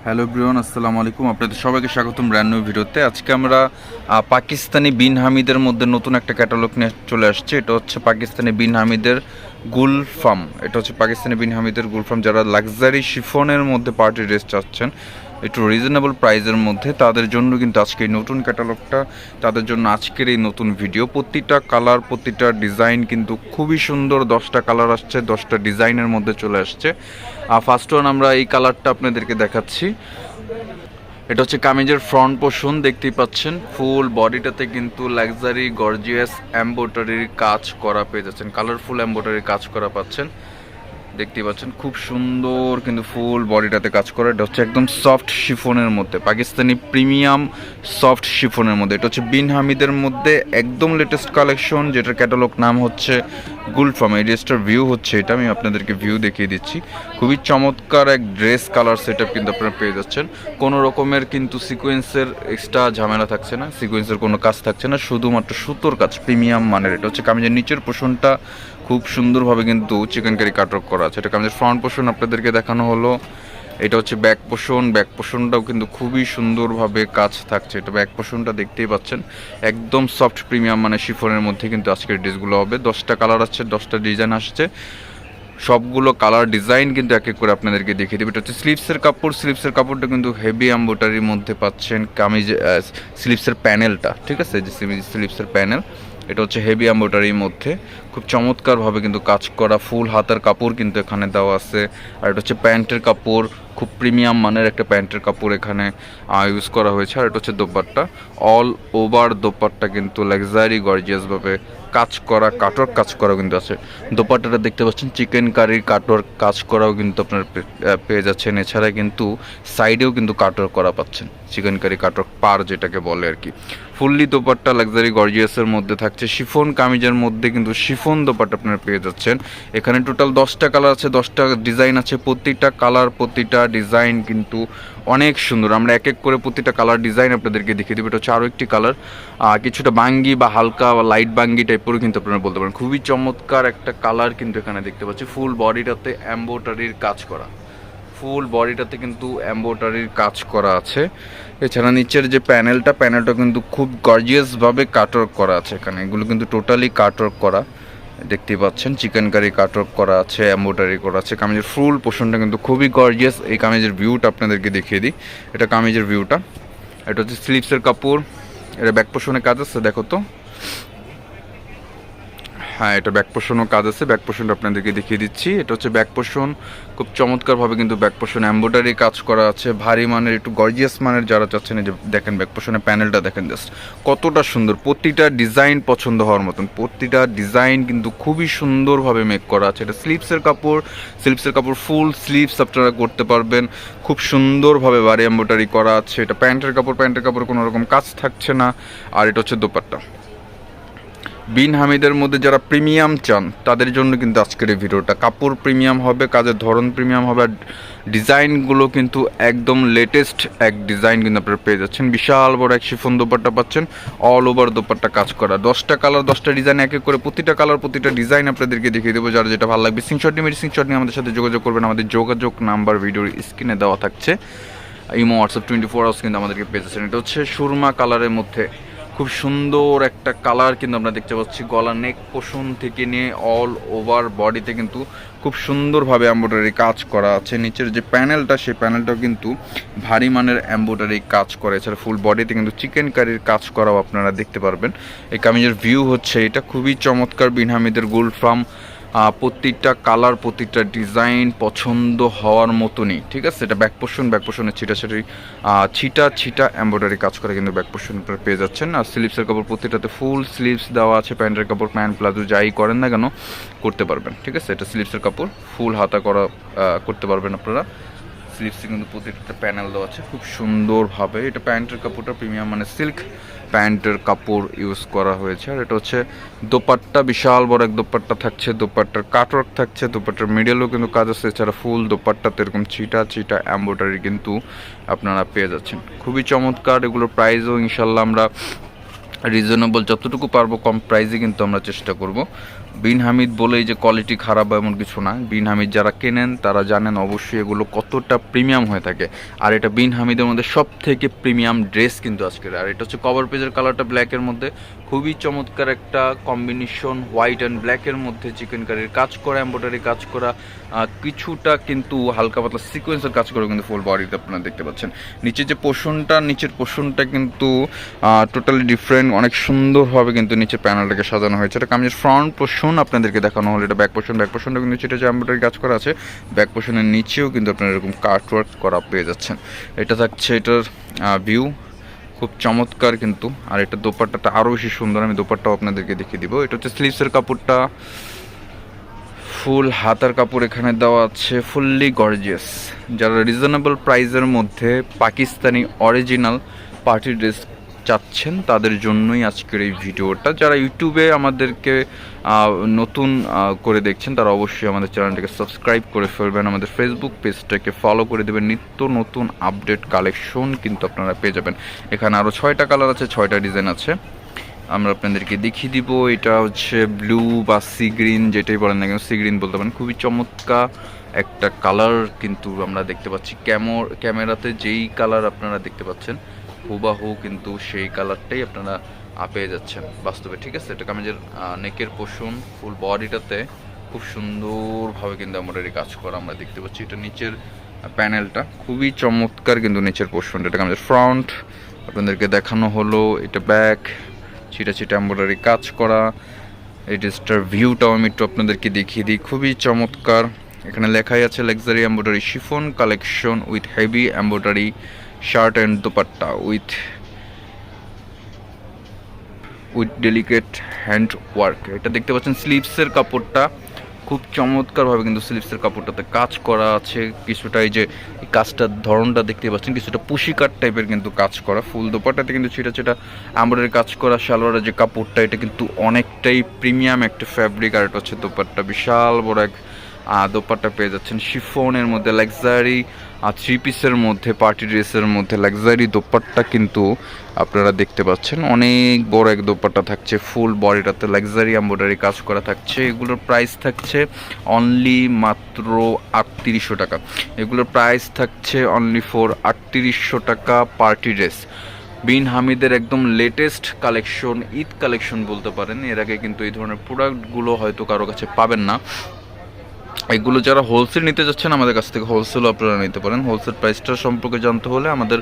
Hello everyone, আসসালামু আলাইকুম। আপনাদের সবাইকে স্বাগতম ব্র্যান্ড নিউ ভিডিওতে। আজকে আমরা পাকিস্তানি বিন হামিদের মধ্যে নতুন একটা ক্যাটালগ নিয়ে চলে আসছে। এটা হচ্ছে পাকিস্তানি বিন হামিদের গুলফাম। এটা হচ্ছে পাকিস্তানি বিন হামিদের গুলফাম। যারা লাক্সারি শিফনের মধ্যে পার্টি ড্রেস চাচ্ছেন একটু রিজনেবল প্রাইসের মধ্যে, তাদের জন্য কিন্তু আজকে এই নতুন ক্যাটালগটা, তাদের জন্য আজকের এই নতুন ভিডিও। প্রতিটা কালার, প্রতিটা ডিজাইন কিন্তু খুবই সুন্দর। 10টা কালার আসছে, 10টা ডিজাইনের মধ্যে চলে আসছে। ফার্স্ট ওয়ান আমরা এই কালারটা আপনাদেরকে দেখাচ্ছি। এটা হচ্ছে কামিজের ফ্রন্ট পোর্শন, দেখতেই পাচ্ছেন। ফুল বডিটাতে কিন্তু লাক্সারি গর্জিয়াস এমব্রয়ডারির কাজ করা পেয়ে যাচ্ছেন, কালারফুল এমব্রয়ডারির কাজ করা পাচ্ছেন। দেখতেই পাচ্ছেন খুব সুন্দর কিন্তু ফুল বডিটাতে কাজ করে। এটা হচ্ছে একদম সফট শিফনের মধ্যে, পাকিস্তানি প্রিমিয়াম সফট শিফনের মধ্যে। এটা হচ্ছে বিন হামিদের মধ্যে একদম লেটেস্ট কালেকশন, যেটার ক্যাটালগ নাম হচ্ছে গুলফাম। এই ড্রেসটার ভিউ হচ্ছে এটা, আমি আপনাদেরকে ভিউ দেখিয়ে দিচ্ছি। খুবই চমৎকার এক ড্রেস কালার সেট আপ কিন্তু আপনারা পেয়ে যাচ্ছেন। কোনো রকমের কিন্তু সিকোয়েন্সের এক্সট্রা ঝামেলা থাকছে না, সিকোয়েন্সের কোনো কাজ থাকছে না, শুধুমাত্র সুতোর কাজ প্রিমিয়াম মানের। এটা হচ্ছে কামিজের নিচের পোর্শনটা খুব সুন্দরভাবে কিন্তু চিকেন কারি কাটওয়ার্ক করা আছে। এটা কামিজের ফ্রন্ট পোর্শন আপনাদেরকে দেখানো হলো। এটা হচ্ছে ব্যাক পোর্শন, ব্যাক পোর্শনটাও কিন্তু খুবই সুন্দরভাবে কাজ থাকছে। এটা ব্যাক পোর্শনটা দেখতেই পাচ্ছেন, একদম সফট প্রিমিয়াম মানে শিফনের মধ্যে কিন্তু আজকের ড্রেসগুলো হবে। 10টা কালার আসছে, 10টা ডিজাইন আসছে, সবগুলো কালার ডিজাইন কিন্তু এক এক করে আপনাদেরকে দেখিয়ে দেবে। এটা হচ্ছে স্লিভসের কাপড়, স্লিভসের কাপড়টা কিন্তু হেভি এমব্রয়ডারির মধ্যে পাচ্ছেন। কামিজ স্লিভসের প্যানেলটা, ঠিক আছে, যে স্লিভসের প্যানেল, এটা হচ্ছে হেভি এমব্রয়ডারির মধ্যে খুব চমৎকারভাবে কিন্তু কাজ করা। ফুল হাতার কাপড় কিন্তু এখানে দেওয়া আছে। আর এটা হচ্ছে প্যান্টের কাপড়, খুব প্রিমিয়াম মানের একটা প্যান্টের কাপড় এখানে ইউজ করা হয়েছে। আর এটা হচ্ছে দোপাট্টা, অল ওভার দোপাট্টা কিন্তু লাক্সারি গর্জিয়াসভাবে কাজ করা, কাটওয়ার্ক কাজ করাও কিন্তু আছে। দোপাট্টাটা দেখতে পাচ্ছেন চিকেন কারির কাটওয়ার্ক কাজ করাও কিন্তু আপনারা পেয়ে যাচ্ছেন। এছাড়া কিন্তু সাইডেও কিন্তু কাটওয়ার্ক করা পাচ্ছেন, চিকেন কারি কাটওয়ার্ক পার যেটাকে বলে আর কি। ফুললি দোপাট্টা লাক্সারি গর্জিয়াসের মধ্যে থাকছে। শিফন কামিজের মধ্যে কিন্তু শিফন দোপাট্টা আপনারা পেয়ে যাচ্ছেন। এখানে টোটাল 10টা কালার আছে, 10টা ডিজাইন আছে। প্রতিটা কালার, প্রতিটা ডিজাইন কিন্তু অনেক সুন্দর। আমরা এক এক করে প্রতিটা কালার ডিজাইন আপনাদেরকে দেখিয়ে দেবো। এটা হচ্ছে আরও একটি কালার, কিছুটা বাঙ্গি বা হালকা বা লাইট বাঙ্গি টাইপেরও কিন্তু আপনারা বলতে পারেন। খুবই চমৎকার একটা কালার কিন্তু এখানে দেখতে পাচ্ছি। ফুল বডিটাতে এমব্রয়ডারির কাজ করা, ফুল বডিটাতে কিন্তু এমব্রয়ডারির কাজ করা আছে। এছাড়া নিচের যে প্যানেলটা কিন্তু খুব গর্জিয়াসভাবে কাটওয়ার্ক করা আছে এখানে। এগুলো কিন্তু টোটালি কাটওয়ার্ক করা, দেখতেই পাচ্ছেন। চিকেন কারি কাটওয়ার্ক করা আছে, এমব্রয়ডারি করা আছে। কামিজের ফুল পোর্শনটা কিন্তু খুবই গর্জিয়াস। এই কামিজের ভিউটা আপনাদেরকে দেখিয়ে দিই। এটা কামিজের ভিউটা। এটা হচ্ছে স্লিভসের কাপড়, এটা ব্যাক পোর্শনে কাজ আছে, দেখো তো। হ্যাঁ, এটা ব্যাক পোর্শনও কাজ আছে। ব্যাক পোর্শনটা আপনাদেরকে দেখিয়ে দিচ্ছি। এটা হচ্ছে ব্যাক পোর্শন, খুব চমৎকারভাবে কিন্তু ব্যাক পোর্শন এমব্রয়ডারি কাজ করা আছে। ভারী মানের, একটু গর্জিয়াস মানের যারা চাচ্ছেন, এই যে দেখেন ব্যাক পোর্শনের প্যানেলটা দেখেন জাস্ট কতটা সুন্দর। প্রতিটা ডিজাইন পছন্দ হওয়ার মতন, প্রতিটা ডিজাইন কিন্তু খুবই সুন্দরভাবে মেক করা আছে। এটা স্লিভসের কাপড়, স্লিভসের কাপড় ফুল স্লিভস আপনারা করতে পারবেন, খুব সুন্দরভাবে ভারী এমব্রয়ডারি করা আছে। এটা প্যান্টের কাপড়, প্যান্টের কাপড় কোনো রকম কাজ থাকছে না। আর এটা হচ্ছে দোপাট্টা। বিন হামিদের মধ্যে যারা প্রিমিয়াম চান তাদের জন্য কিন্তু আজকের এই ভিডিওটা। কাপড় প্রিমিয়াম হবে, কাজের ধরন প্রিমিয়াম হবে, আর ডিজাইনগুলো কিন্তু একদম লেটেস্ট এক ডিজাইন কিন্তু আপনারা পেয়ে যাচ্ছেন। বিশাল বড় এক শিফন দোপাট্টা পাচ্ছেন, অল ওভার দোপাট্টা কাজ করা। 10টা কালার, 10টা ডিজাইন, এক এক করে প্রতিটা কালার, প্রতিটা ডিজাইন আপনাদেরকে দেখিয়ে দেবো। যারা যেটা ভালো লাগবে স্ক্রিনশট নিয়ে আমাদের সাথে যোগাযোগ করবেন। আমাদের যোগাযোগ নাম্বার ভিডিওর স্ক্রিনে দেওয়া থাকছে। ইমো, হোয়াটসঅ্যাপ 24 আওয়ার্স কিন্তু আমাদেরকে পেয়ে যাচ্ছেন। এটা হচ্ছে সুরমা কালারের মধ্যে খুব সুন্দর একটা কালার কিন্তু আমরা দেখতে পাচ্ছি। গলা নেক পোর্শন থেকে নিয়ে অল ওভার বডিতে কিন্তু খুব সুন্দরভাবে এমব্রয়ডারি কাজ করা আছে। নিচের যে প্যানেলটা, সেই প্যানেলটাও কিন্তু ভারী মানের এমব্রয়ডারি কাজ করে। এছাড়া ফুল বডিতে কিন্তু চিকেন কারির কাজ করাও আপনারা দেখতে পারবেন। এই কামিজের ভিউ হচ্ছে এটা, খুবই চমৎকার। বিন হামিদের গুলফাম, প্রত্যেকটা কালার, প্রত্যেকটা ডিজাইন পছন্দ হওয়ার মতনই, ঠিক আছে। এটা ব্যাক পোর্শনের ছিটা ছিটা এমব্রয়ডারি কাজ করে কিন্তু ব্যাক পোর্শন আপনারা পেয়ে যাচ্ছেন। আর স্লিভসের কাপড় প্রত্যেকটাতে ফুল স্লিভস দেওয়া আছে। প্যান্টের কাপড়, প্যান্ট প্লাজো যাই করেন না কেন করতে পারবেন, ঠিক আছে। এটা স্লিভসের কাপড়, ফুল হাতা করা করতে পারবেন আপনারা। স্লিভসে কিন্তু প্রত্যেকটা প্যানেল দেওয়া আছে খুব সুন্দরভাবে। এটা প্যান্টের কাপড়টা প্রিমিয়াম মানে সিল্ক প্যান্টের কাপড় ইউজ করা হয়েছে। আর এটা হচ্ছে দোপাট্টা, বিশাল বড় এক দোপাট্টা থাকছে। দোপাট্টার কাটওয়ার্ক থাকছে, দোপাট্টার মিডলেও কিন্তু কাজ আছে। এছাড়া ফুল দোপাট্টাতে এরকম ছিটা ছিটা এমব্রয়ডারি কিন্তু আপনারা পেয়ে যাচ্ছেন। খুবই চমৎকার। এগুলোর প্রাইসও ইনশাল্লাহ আমরা রিজনেবল যতটুকু পারবো কম প্রাইসে কিন্তু আমরা চেষ্টা করব। বিন হামিদ বলেই যে কোয়ালিটি খারাপ এমন কিছু না। বিন হামিদ যারা কেনেন তারা জানেন অবশ্যই এগুলো কতটা প্রিমিয়াম হয়ে থাকে। আর এটা বিন হামিদের মধ্যে সব থেকে প্রিমিয়াম ড্রেস কিন্তু আজকের। আর এটা হচ্ছে কভার পেজের কালারটা ব্ল্যাকের মধ্যে, খুবই চমৎকার একটা কম্বিনেশন, হোয়াইট অ্যান্ড ব্ল্যাকের মধ্যে চিকেন কারির কাজ করা, এমব্রয়ডারি কাজ করা, কিছুটা কিন্তু হালকা পাতলা সিকোয়েন্সের কাজ করে কিন্তু ফুল বডিতে আপনারা দেখতে পাচ্ছেন। নিচের যে নিচের পোর্শনটা কিন্তু টোটালি ডিফারেন্ট, অনেক সুন্দরভাবে কিন্তু নিচের প্যানেলটাকে সাজানো হয়েছে। এটা কামিজের ফ্রন্ট পোর্শন আপনাদেরকে দেখানো হলো, এটা ব্যাক পোর্শনটা কিন্তু সেটা যে এমব্রয়ডারি কাজ করা আছে, ব্যাক পোর্শনের নিচেও কিন্তু আপনারা এরকম কাট ওয়ার্ক করা পেয়ে যাচ্ছেন। এটা থাকছে এটার ভিউ, খুব চমৎকার কিন্তু। আর এটা দোপাট্টাটা আরও বেশি সুন্দর, আমি দোপাট্টাও আপনাদেরকে দেখিয়ে দিব। এটা হচ্ছে স্লিভসের কাপড়টা, ফুল হাতার কাপড় এখানে দেওয়া আছে, ফুললি গর্জিয়াস। যারা রিজনেবল প্রাইসের মধ্যে পাকিস্তানি অরিজিনাল পার্টি ড্রেস চাচ্ছেন তাদের জন্যই আজকের এই ভিডিওটা। যারা ইউটিউবে আমাদেরকে নতুন করে দেখছেন তারা অবশ্যই আমাদের চ্যানেলটাকে সাবস্ক্রাইব করে ফেলবেন, আমাদের ফেসবুক পেজটাকে ফলো করে দেবেন। নিত্য নতুন আপডেট কালেকশন কিন্তু আপনারা পেয়ে যাবেন। এখানে আরও 6টা কালার আছে, 6টা ডিজাইন আছে, আমরা আপনাদেরকে দেখিয়ে দিব। এটা হচ্ছে ব্লু বা সি গ্রিন, যেটাই বলেন না কেন, সি গ্রিন বলতে পারেন। খুবই চমৎকার একটা কালার কিন্তু আমরা দেখতে পাচ্ছি। ক্যামেরাতে যেই কালার আপনারা দেখতে পাচ্ছেন হুবাহু কিন্তু সেই কালারটাই আপনারা পেয়ে যাচ্ছেন বাস্তবে, ঠিক আছে। এটা কামিজের নেকের পোর্শন, ফুল বডিটাতে খুব সুন্দরভাবে কিন্তু এমব্রয়ডারি কাজ করা আমরা দেখতে পাচ্ছি। এটা নিচের প্যানেলটা খুবই চমৎকার কিন্তু নিচের পোর্শনটা। এটা কামিজের ফ্রন্ট আপনাদেরকে দেখানো হলো, এটা ব্যাক ছিটা এমব্রয়ডারি কাজ করা। এই ড্রেসটার ভিউটাও আমি একটু আপনাদেরকে দেখিয়ে দিই, খুবই চমৎকার। এখানে লেখাই আছে luxury embroidery chiffon collection with heavy embroidery shirt and dupatta with delicate hand work. এটা দেখতে পাচ্ছেন স্লিভসের কাপড়টা, খুব চমৎকারভাবে কিন্তু স্লিভসের কাপড়টাতে কাজ করা আছে। কিছুটা এই যে কাজটার ধরনটা দেখতে পাচ্ছেন, কিছুটা পুশি কাট টাইপের কিন্তু কাজ করা। ফুল দোপাট্টাতে কিন্তু ছিটা এমব্রয়ডারি কাজ করা। সালোয়ারের যে কাপড়টা এটা কিন্তু অনেকটাই প্রিমিয়াম একটা ফ্যাব্রিক। আর এটা হচ্ছে দোপাট্টা, বিশাল বড় এক দোপাট্টা পেয়ে যাচ্ছেন শিফনের মধ্যে, লাক্সারি 3 পিসের মধ্যে, পার্টি ড্রেসের মধ্যে লাক্সারি দোপাট্টা কিন্তু আপনারা দেখতে পাচ্ছেন। অনেক বড় এক দোপাট্টা থাকছে, ফুল বডিটাতে লাক্সারি এমব্রয়ডারি কাজ করা থাকছে। এগুলোর প্রাইস থাকছে অনলি মাত্র 3800 টাকা। এগুলোর প্রাইস থাকছে অনলি ফর 3800 টাকা পার্টি ড্রেস। বিন হামিদের একদম লেটেস্ট কালেকশন, ঈদ কালেকশন বলতে পারেন। এর আগে কিন্তু এই ধরনের প্রোডাক্টগুলো হয়তো কারো কাছে পাবেন না। এগুলো যারা হোলসেল নিতে যাচ্ছেন আমাদের কাছ থেকে হোলসেলও আপনারা নিতে পারেন। হোলসেল প্রাইসটা সম্পর্কে জানতে হলে আমাদের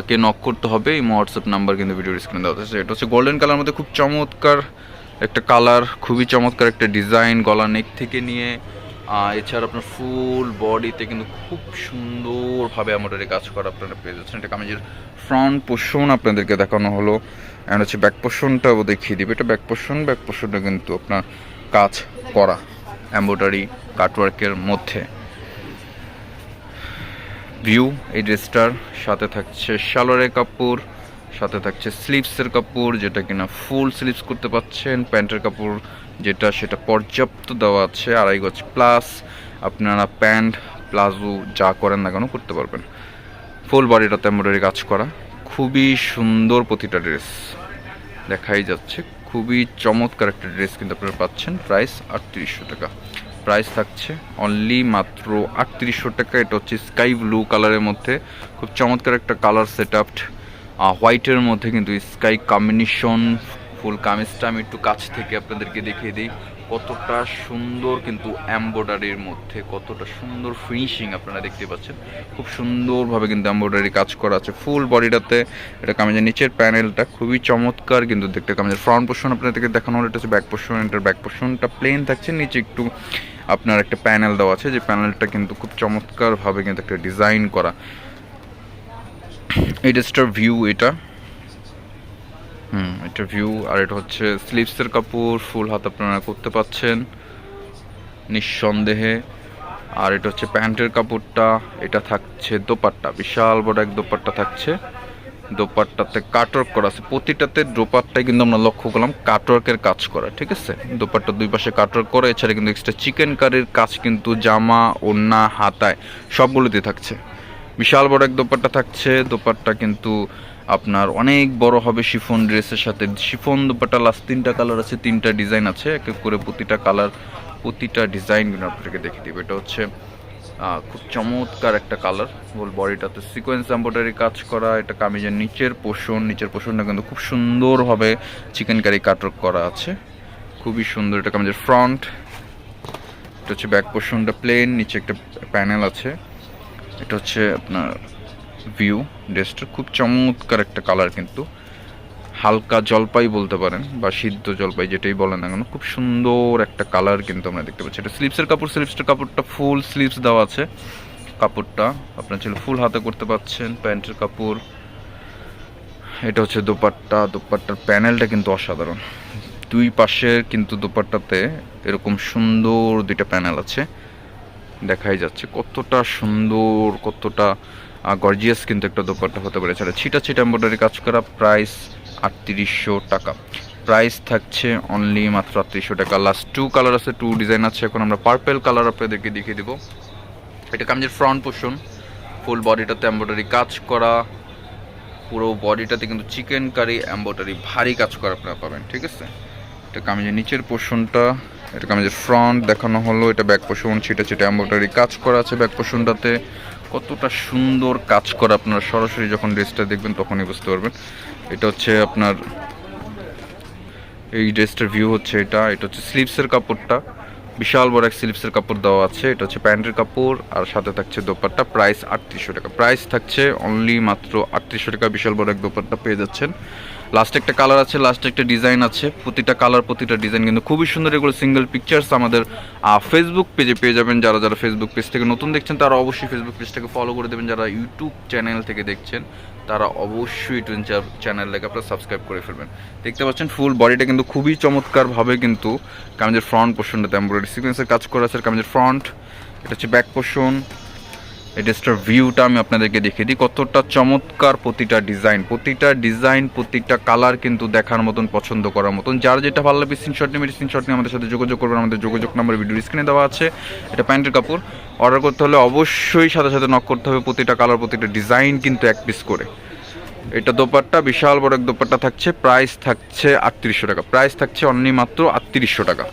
কে নক করতে হবে। এই হোয়াটসঅ্যাপ নাম্বার কিন্তু ভিডিওর স্ক্রিনে দেওয়া আছে। এটা হচ্ছে গোল্ডেন কালার মধ্যে, খুব চমৎকার একটা কালার, খুবই চমৎকার একটা ডিজাইন। গলা নেক থেকে নিয়ে এছাড়া আপনার ফুল বডিতে কিন্তু খুব সুন্দরভাবে এমব্রয়ডারি কাজ করা আপনারা পেয়ে যাচ্ছেন। এটা কামিজের ফ্রন্ট পোর্শন আপনাদেরকে দেখানো হলো, অ্যান্ড হচ্ছে ব্যাক পোর্শনটাও দেখিয়ে দিবে। এটা ব্যাক পোর্শনটা কিন্তু আপনার কাজ করা এমব্রয়ডারি কাটওয়ার্কের মধ্যে। ভিউ এই ড্রেসটার সাথে থাকছে সালোয়ারের কাপড়, সাথে থাকছে স্লিভসের কাপড়, যেটা কিনা ফুল স্লিভস করতে পাচ্ছেন। প্যান্টের কাপড় যেটা সেটা পর্যাপ্ত দেওয়া আছে, 2.5 গজ প্লাস। আপনারা প্যান্ট প্লাজো যা করেন না কেন করতে পারবেন। ফুল বডিটাতে এমব্রয়ডারি কাজ করা, খুবই সুন্দর প্রতিটা ড্রেস দেখাই যাচ্ছে। খুবই চমৎকার একটা ড্রেস কিন্তু আপনারা পাচ্ছেন। প্রাইস 3800 টাকা। প্রাইস থাকছে অনলি মাত্র 3800 টাকা। এটা হচ্ছে স্কাই ব্লু কালারের মধ্যে, খুব চমৎকার একটা কালার সেট আপ। হোয়াইটের মধ্যে কিন্তু স্কাই কম্বিনেশন। ফুল কামিজটা আমি একটু কাছ থেকে আপনাদেরকে দেখিয়ে দিই, কতটা সুন্দর কিন্তু এমব্রয়ডারির মধ্যে, কতটা সুন্দর ফিনিশিং আপনারা দেখতে পাচ্ছেন। খুব সুন্দরভাবে কিন্তু এমব্রয়ডারি কাজ করা আছে ফুল বডিটাতে। এটা কামিজের নিচের প্যানেলটা খুবই চমৎকার কিন্তু দেখতে। কামিজের ফ্রন্ট পোর্শন আপনাদেরকে দেখানো হলো, এটা হচ্ছে ব্যাক পোর্শন। এটার ব্যাক পোর্শনটা প্লেন থাকছে, নিচে একটু আপনার একটা প্যানেল দেওয়া আছে, যে প্যানেলটা কিন্তু খুব চমৎকারভাবে কিন্তু একটা ডিজাইন করা। এই ড্রেসটার ভিউ এটা, এটা ভিউ। আর এটা হচ্ছে স্লিভসের কাপড়, ফুল হাত আপনারা করতে পাচ্ছেন নিঃসন্দেহে। আর এটা হচ্ছে প্যান্টের কাপড়টা। এটা থাকছে দোপাট্টা, বিশাল বড় এক দোপাট্টা থাকছে। দোপাট্টাতে কাটওয়ার্ক করা আছে, প্রতিটাতে দোপাট্টায় কিন্তু আমরা লক্ষ্য করলাম কাটওয়ার্কের কাজ করা, ঠিক আছে। দোপাট্টার দুই পাশে কাটওয়ার্ক করা, এছাড়া কিন্তু এক্সট্রা চিকেন কারির কাজ কিন্তু জামা, ওড়না, হাতায় সবগুলোতে থাকছে। বিশাল বড় এক দোপাট্টা থাকছে। দোপাট্টা কিন্তু আপনার অনেক বড় হবে শিফন ড্রেসের সাথে। শিফন দুপাট্টা লাস্ট 3টা কালার আছে, 3টা ডিজাইন আছে, এক এক করে প্রতিটা কালার প্রতিটা ডিজাইন আপনাদেরকে দেখে দিব। এটা হচ্ছে খুব চমৎকার একটা কালার, ফুল বডিটাতে সিকোয়েন্স এমব্রয়ডারি কাজ করা। এটা কামিজের নিচের পোর্শনটা কিন্তু খুব সুন্দরভাবে চিকেন কারি কাটওয়ার্ক করা আছে, খুবই সুন্দর। এটা কামিজের ফ্রন্ট, এটা হচ্ছে ব্যাক পোর্শনটা প্লেন, নিচে একটা প্যানেল আছে। এটা হচ্ছে আপনার ভিউ ড্রেসটার, খুব চমৎকার একটা কালার, কিন্তু হালকা জলপাই বলতে পারেন বা সিদ্ধ জলপাই যেটাই বলেন না কেন, খুব সুন্দর একটা কালার কিন্তু আমরা দেখতে পাচ্ছি। এটা স্লিভসের কাপড়, স্লিভসের কাপড়টা ফুল স্লিভস দেওয়া আছে। কাপড়টা আপনার ছিল ফুল হাতে করতে পাচ্ছেন। প্যান্টের কাপড়, এটা হচ্ছে দোপাট্টা, দোপাট্টার প্যানেলটা কিন্তু অসাধারণ। দুই পাশে কিন্তু দোপাট্টাতে এরকম সুন্দর দুইটা প্যানেল আছে, দেখাই যাচ্ছে কতটা সুন্দর, কতটা গর্জিয়াস কিন্তু একটা দোপাট্টা হতে পারে। এছাড়া ছিটা ছিটা এমব্রয়ডারি কাজ করা, প্রাইস 3800 টাকা। প্রাইস থাকছে অনলি মাত্র 3800 টাকা। লাস্ট 2 কালার আছে, 2 ডিজাইন আছে। এখন আমরা পার্পেল কালার আপনাদেরকে দেখিয়ে দিব। এটা কামিজের ফ্রন্ট পোর্শন, ফুল বডিটাতে এমব্রয়ডারি কাজ করা, পুরো বডিটাতে কিন্তু চিকেন কারি এমব্রয়ডারি ভারী কাজ করা আপনারা পাবেন, ঠিক আছে। এটা কামিজের নিচের পোর্শনটা, এটা কামিজের ফ্রন্ট দেখানো হলো। এটা ব্যাক পোর্শন, ছিটা ছিটা এমব্রয়ডারি কাজ করা আছে ব্যাক পোর্শনটাতে, কতটা সুন্দর কাজ করা। আপনারা সরাসরি যখন ড্রেসটা দেখবেন তখনই বুঝতে পারবেন। এটা হচ্ছে আপনার এই ড্রেসটার ভিউ হচ্ছে এটা। এটা হচ্ছে স্লিভসের কাপড়টা, বিশাল বড় এক স্লিভসের কাপড় দেওয়া আছে। এটা হচ্ছে প্যান্টের কাপড় আর সাথে থাকছে দোপাট্টা। প্রাইস 3800 টাকা। প্রাইস থাকছে অনলি মাত্র 3800 টাকা। বিশাল বড় এক দোপাট্টা পেয়ে যাচ্ছেন। লাস্টে একটা কালার আছে, লাস্টে একটা ডিজাইন আছে। প্রতিটা কালার প্রতিটা ডিজাইন কিন্তু খুবই সুন্দর। এগুলো সিঙ্গেল পিকচার্স আমাদের ফেসবুক পেজে পেয়ে যাবেন। যারা যারা ফেসবুক পেজ থেকে নতুন দেখছেন তারা অবশ্যই ফেসবুক পেজটাকে ফলো করে দেবেন। যারা ইউটিউব চ্যানেল থেকে দেখছেন তারা অবশ্যই ইউটিউব চ্যানেলটাকে আপনারা সাবস্ক্রাইব করে ফেলবেন। দেখতে পাচ্ছেন ফুল বডিটা কিন্তু খুবই চমৎকারভাবে কিন্তু কামিজের ফ্রন্ট পোর্শনটাতে এমব্রয়ডারি সিকোয়েন্সের কাজ করা আছে। কামিজের ফ্রন্ট, এটা হচ্ছে ব্যাক পোর্শন। এই ড্রেসটার ভিউটা আমি আপনাদেরকে দেখিয়ে দিই, কতটা চমৎকার প্রতিটা ডিজাইন প্রতিটা কালার কিন্তু দেখার মতন, পছন্দ করার মতন। যার যেটা ভালো লাগবে স্ক্রিনশট নিয়ে আমাদের সাথে যোগাযোগ করবেন। আমাদের যোগাযোগ নাম্বার ভিডিও স্ক্রিনে দেওয়া আছে। এটা প্যান্টের কাপড়, অর্ডার করতে হলে অবশ্যই সাথে সাথে নক করতে হবে। প্রতিটা কালার প্রতিটা ডিজাইন কিন্তু এক পিস করে। এটা দোপাট্টা, বিশাল বড় এক দোপাট্টা থাকছে। প্রাইস থাকছে 3800 টাকা। প্রাইস থাকছে অনলি মাত্র 3800 টাকা।